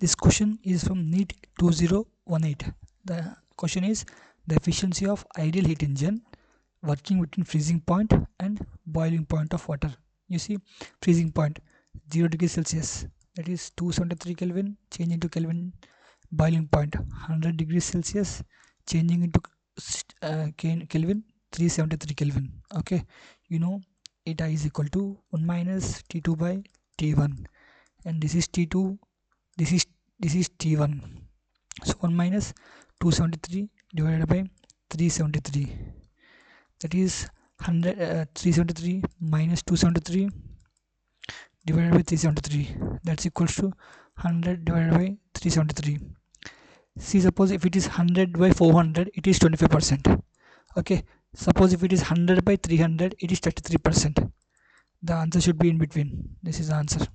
This question is from NEET 2018. The question is the efficiency of ideal heat engine working between freezing point and boiling point of water. You see, freezing point 0 degrees Celsius, that is 273 Kelvin, changing to Kelvin. Boiling point 100 degrees Celsius, changing into Kelvin, 373 Kelvin. Okay, you know eta is equal to 1 minus T2 by T1, and this is T2, this is T1. So 1 minus 273 divided by 373, that is 373 minus 273 divided by 373, that's equals to 100 divided by 373. See, suppose if it is 100 by 400, it is 25%. Okay, suppose if it is 100 by 300, it is 33%. The answer should be in between. This is the answer.